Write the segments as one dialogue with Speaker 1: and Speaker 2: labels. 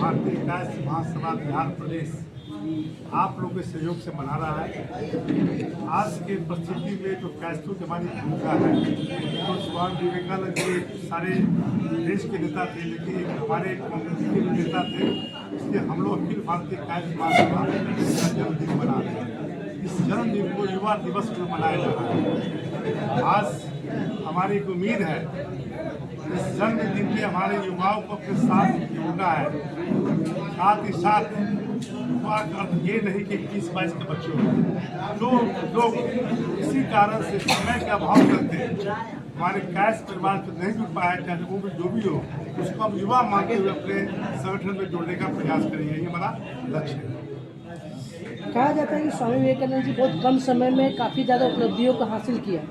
Speaker 1: भारतीय कैश महासभा बिहार प्रदेश आप लोगों के सहयोग से मना रहा है। आज के परिस्थिति में जो कैसों की हमारी भूमिका है, तो स्वामी विवेकानंद जी सारे देश के नेता थे, लेकिन हमारे कांग्रेस के भी नेता थे, इसलिए हम लोग अखिल भारतीय कैश महासभा का जन्मदिन मना रहे हैं। इस जन्मदिन को युवा दिवस में मनाया जा रहा है। आज हमारी एक उम्मीद है, इस जन्मदिन में हमारे युवाओं को अपने साथ जोड़ना है। साथ ही साथ युवा का अर्थ ये नहीं कि 21-22 के बच्चे हों, जो लोग इसी कारण से समय का अभाव करते हैं, हमारे कैश परिवार को नहीं जुड़ पाया, चाहे वो भी जो भी हो, उसको हम युवा मानते हुए अपने संगठन में जोड़ने का प्रयास करेंगे। ये हमारा लक्ष्य है।
Speaker 2: कहा जाता है कि स्वामी विवेकानंद जी बहुत कम समय में काफ़ी ज़्यादा उपलब्धियों को हासिल किया।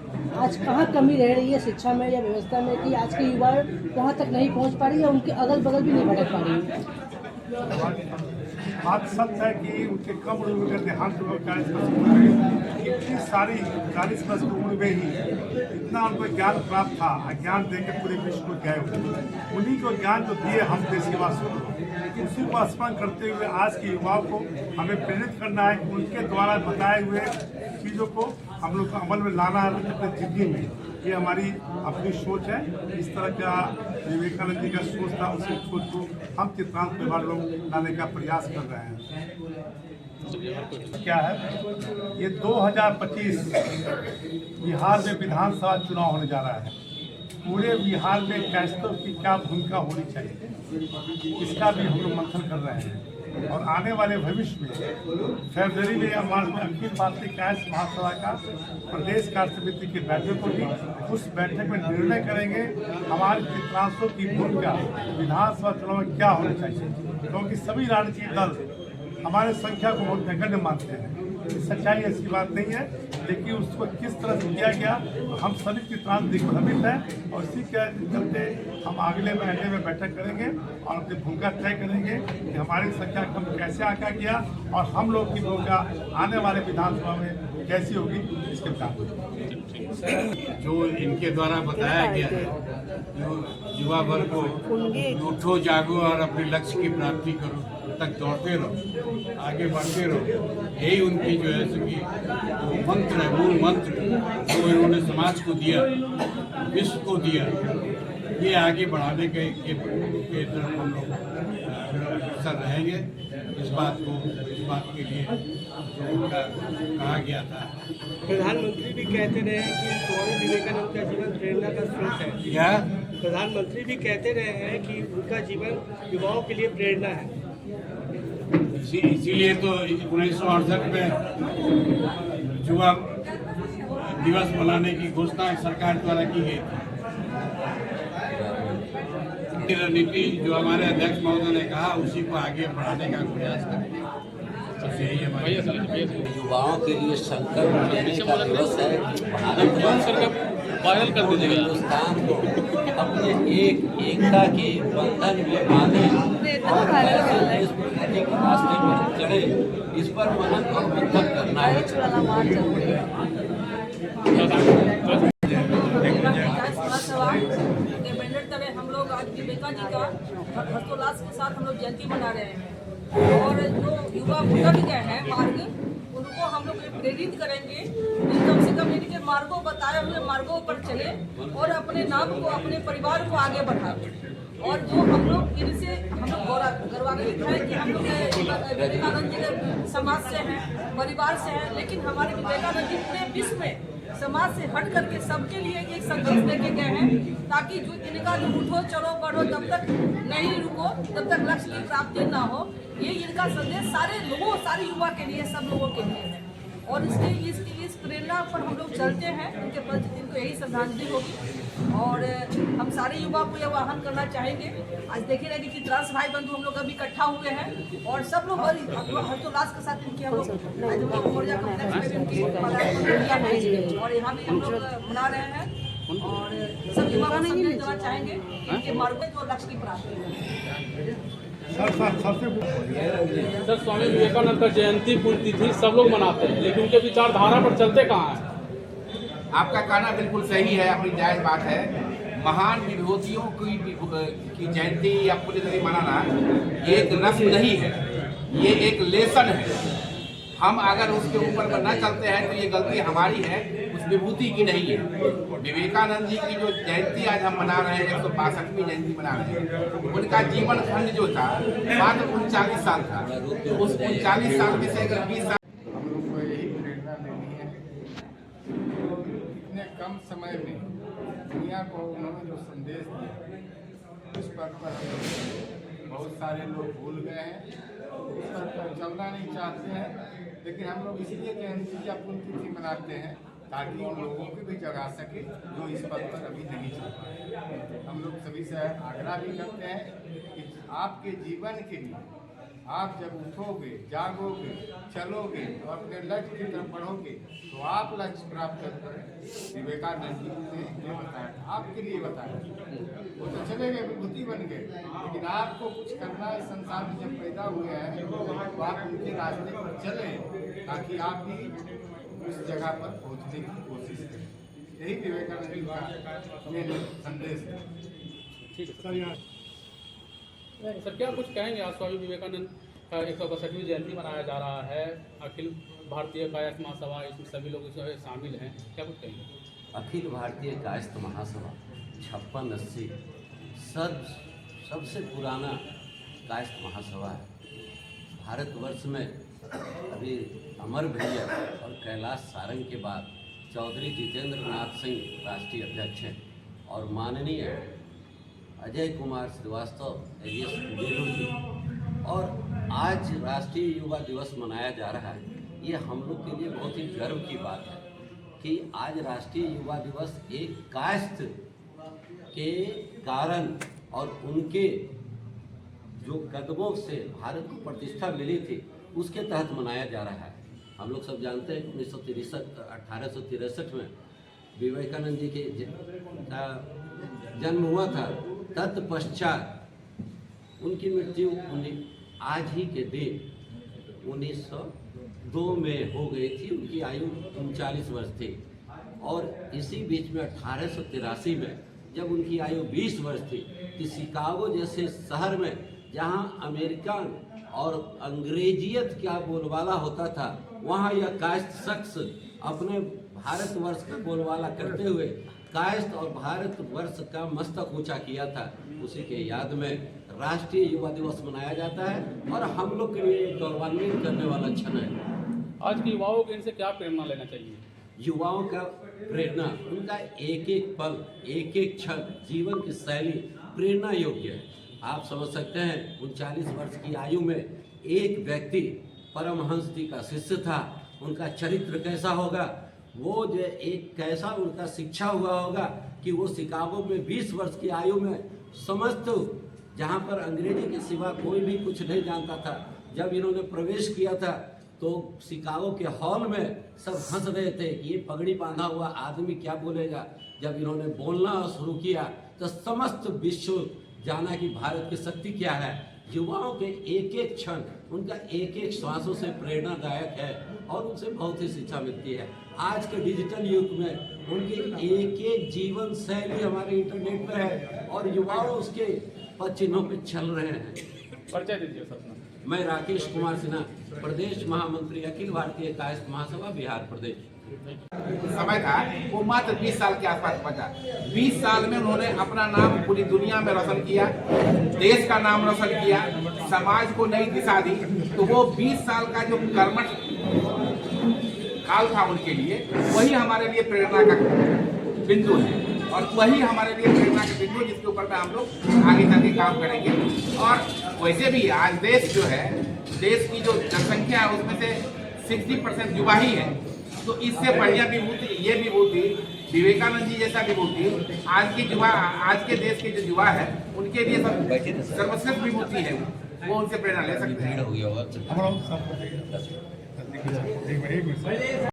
Speaker 2: आज कहाँ कमी रह रही है शिक्षा में या व्यवस्था में कि आज के युवा वहाँ तक नहीं पहुँच पा रही है, उनके अगल बगल भी नहीं भटक पा रही है?
Speaker 1: बात सत्य है कि उनके कम उम्र में देहांत हुआ, 40 वर्ष की उम्र में, इतनी सारी 40 वर्ष की उम्र में ही इतना उनको ज्ञान प्राप्त था, ज्ञान देकर पूरे विश्व को गए। उन्हीं को ज्ञान जो दिए हम देशवासियों को, उसी को स्मरण करते हुए आज के युवाओं को हमें प्रेरित करना है कि उनके द्वारा बताए हुए चीज़ों को हम लोग को अमल में लाना है अपनी जिंदगी में। ये हमारी अपनी सोच है। इस तरह का विवेकानंद जी का सोच था, उसी सोच को हम चित्रांत परिवार लोग लाने का प्रयास कर रहे हैं। क्या है ये 2025 बिहार में विधानसभा चुनाव होने जा रहा है। पूरे बिहार में कैसों की क्या भूमिका होनी चाहिए, इसका भी हम लोग मंथन कर रहे हैं। और आने वाले भविष्य में फरवरी में या मार्च में अखिल भारतीय कैश महासभा का प्रदेश कार्य समिति की बैठक होगी। उस बैठक में निर्णय करेंगे हमारे चित्रांशों की भूमिका विधानसभा चुनाव में क्या होनी चाहिए, क्योंकि सभी राजनीतिक दल हमारे संख्या को बहुत नगण्य मानते हैं। सच्चाई ऐसी बात नहीं है, लेकिन उसको किस तरह से किया गया हम सभी चित्रांत दिग्भ्रमित हैं। और इसी के चलते हम अगले महीने में बैठक करेंगे और अपनी भूमिका तय करेंगे कि हमारी संख्या कम कैसे आका किया और हम लोग की भूमिका आने वाले विधानसभा में कैसी होगी, इसके साथ
Speaker 3: जो इनके द्वारा बताया गया है, जो युवा वर्ग को उठो जागो और अपने लक्ष्य की प्राप्ति करो, तक दौड़ते रहो, आगे बढ़ते रहो, यही उनकी जो है सो कि जो मंत्र है, मूल मंत्र जो इन्होंने समाज को दिया, विश्व को दिया, ये आगे बढ़ाने के तरफ हम लोग अग्रसर रहेंगे। इस बात के लिए जो उनका कहा गया था।
Speaker 4: प्रधानमंत्री भी कहते रहे हैं कि स्वामी विवेकानंद का जीवन प्रेरणा का स्रोत है।
Speaker 3: क्या
Speaker 4: प्रधानमंत्री भी कहते रहे हैं कि उनका जीवन युवाओं के लिए प्रेरणा है।
Speaker 3: इसीलिए तो 1968 में युवा दिवस मनाने की घोषणा सरकार द्वारा की गई थी। रणनीति जो हमारे अध्यक्ष महोदय ने कहा, उसी को आगे बढ़ाने का प्रयास करेंगे। बस यही हमारी
Speaker 5: युवाओं के लिए संकल्प लेने का दिवस है। भारत को हिंदुस्तान को अपने एकता के बंधन में बांधे और देश प्रगति के रास्ते पर चढ़े, इस पर मनन और मंथन करना है।
Speaker 6: हम लोग आज विवेकानंद जी का हर्षोल्लास के साथ हम लोग जयंती मना रहे हैं। और जो युवा भटक गए हैं मार्ग, उनको हम लोग प्रेरित करेंगे कि कम से कम इनके मार्गों बताए हुए मार्गों पर चले और अपने नाम को, अपने परिवार को आगे बढ़ाए। और जो हम लोग इनसे हम लोग गौरवान्वित हैं कि हम लोग विवेकानंद जी के समाज से हैं, परिवार से हैं, लेकिन हमारे विवेकानंद जी पूरे विश्व में समाज से हट करके सबके लिए एक संदेश लेके गए हैं, ताकि जो इनका जो उठो चलो बढ़ो तब तक नहीं रुको, तब तक लक्ष्य की प्राप्ति ना हो। ये इनका संदेश सारे लोगों, सारे युवा के लिए, सब लोगों के लिए है। और इस प्रेरणा पर हम लोग चलते हैं। इनके प्रति इनको यही श्रद्धांजलि होगी। और हम सारे युवा को यह आह्वान करना चाहेंगे। आज देखे रहे कि चित्रांश भाई बंधु हम लोग अभी इकट्ठा हुए हैं और सब लोग हर्षोल्लास के साथ इनके हम लोग और यहाँ भी हम लोग मना रहे हैं। और सब युवा को संदेश देना चाहेंगे कि इनके मार्ग में जो लक्ष्य की प्राप्ति है।
Speaker 7: सर, स्वामी विवेकानंद का जयंती पुण्यतिथि सब लोग मनाते हैं, लेकिन उनके विचारधारा पर चलते कहाँ हैं?
Speaker 8: आपका कहना बिल्कुल सही है, अपनी जायज़ बात है।
Speaker 3: महान विभूतियों की जयंती या पुण्यतिथि मनाना एक रस्म नहीं है, ये एक लेसन है। हम अगर उसके ऊपर न चलते हैं तो ये गलती हमारी है, उस विभूति की नहीं है। विवेकानंद जी की जो जयंती आज हम मना रहे हैं, 162वीं जयंती मना रहे हैं, उनका जीवन खंड जो था मात्र 39 साल था। उस 39 साल में से अगर 20 साल
Speaker 8: हम लोग को यही प्रेरणा लेनी है। इतने कम समय में दुनिया को उन्होंने जो संदेश दिया, उस पर बहुत सारे लोग भूल गए हैं, उस पर चलना नहीं चाहते हैं। लेकिन हम लोग इसलिए जयंती या पुण्यतिथि मनाते हैं ताकि उन लोगों को भी जगा सके जो इस पद पर अभी नहीं चल पाए। हम लोग सभी से आग्रह भी करते हैं कि आपके जीवन के लिए आप जब उठोगे, जागोगे, चलोगे और अपने लक्ष्य की तरफ बढ़ोगे तो आप लक्ष्य प्राप्त कर विवेकानंद जी ने ये बताया, आपके लिए बताया। वो तो चले गए, विभूति बन गए, लेकिन आपको कुछ करना है। संसार में जब पैदा हुए हैं तो आप उनके रास्ते पर चलें ताकि आप भी उस जगह पर पहुंचने की कोशिश करें। यही विवेकानंद जी का मेन संदेश है।
Speaker 7: ठीक है सर, क्या कुछ कहेंगे? आज स्वामी विवेकानंद का 162वीं जयंती मनाया जा रहा है, अखिल भारतीय कायस्थ महासभा, इसमें सभी लोग इसमें शामिल हैं, क्या कुछ कहेंगे?
Speaker 5: अखिल भारतीय कायस्थ महासभा 5680 सबसे पुराना कायस्थ महासभा है भारतवर्ष में। अभी अमर भैया और कैलाश सारंग के बाद चौधरी जितेंद्र नाथ सिंह राष्ट्रीय अध्यक्ष हैं और माननीय अजय कुमार श्रीवास्तव एलियस कुबेरू जी। और आज राष्ट्रीय युवा दिवस मनाया जा रहा है। ये हम लोग के लिए बहुत ही गर्व की बात है कि आज राष्ट्रीय युवा दिवस एक कायस्थ के कारण और उनके जो कदमों से भारत को प्रतिष्ठा मिली थी उसके तहत मनाया जा रहा है। हम लोग सब जानते हैं कि 1863 में विवेकानंद जी के जन्म हुआ था। तत्पश्चात उनकी मृत्यु आज ही के दिन 1902 में हो गई थी। उनकी आयु 39 वर्ष थी और इसी बीच में 1883 में जब उनकी आयु 20 वर्ष थी कि शिकागो जैसे शहर में जहां अमेरिकन और अंग्रेजियत क्या बोलबाला होता था, वहां यह कायस्थ शख्स अपने भारतवर्ष का बोलबाला करते हुए कायस्थ और भारतवर्ष का मस्तक ऊंचा किया था। उसी के याद में राष्ट्रीय युवा दिवस मनाया जाता है और हम लोग के लिए गौरवान्वित करने वाला क्षण है।
Speaker 7: आज के युवाओं को इनसे क्या प्रेरणा लेना चाहिए?
Speaker 5: युवाओं का प्रेरणा, उनका एक एक पल, एक एक क्षण, जीवन की शैली प्रेरणा योग्य है। आप समझ सकते हैं 39 वर्ष की आयु में एक व्यक्ति परमहंस जी का शिष्य था, उनका चरित्र कैसा होगा, वो जो एक कैसा उनका शिक्षा हुआ होगा कि वो शिकागो में 20 वर्ष की आयु में समस्त जहाँ पर अंग्रेजी के सिवा कोई भी कुछ नहीं जानता था, जब इन्होंने प्रवेश किया था तो शिकागो के हॉल में सब हंस रहे थे कि ये पगड़ी बांधा हुआ आदमी क्या बोलेगा। जब इन्होंने बोलना शुरू किया तो समस्त विश्व जाना कि भारत की शक्ति क्या है। युवाओं के एक एक क्षण, उनका एक एक श्वासों से प्रेरणादायक है और उनसे बहुत ही शिक्षा मिलती है। आज के डिजिटल युग में उनकी एक एक जीवन शैली हमारे इंटरनेट पर है और युवाओं उसके पद चिन्हों पर चल रहे हैं।
Speaker 7: परिचय दीजिए सर।
Speaker 5: मैं राकेश कुमार सिन्हा, प्रदेश महामंत्री, अखिल भारतीय कायस्थ महासभा, बिहार प्रदेश।
Speaker 3: समय था वो मात्र 20 साल के आसपास बचा। 20 साल में उन्होंने अपना नाम पूरी दुनिया में रोशन किया, देश का नाम रोशन किया, समाज को नई दिशा दी। तो वो 20 साल का जो कर्मठ काल था उनके लिए, वही हमारे लिए प्रेरणा का बिंदु है और वही हमारे लिए प्रेरणा का बिंदु जिसके ऊपर में हम लोग आगे चल के काम करेंगे। और वैसे भी आज देश जो है, देश की जो जनसंख्या है उसमें से 60% युवा ही है। तो इससे बढ़िया विभूति, ये विभूति, विवेकानंद जी जैसा विभूति आज के युवा, आज के देश के जो युवा है उनके लिए सर्वश्रेष्ठ विभूति है। वो उनसे प्रेरणा ले सकते हैं।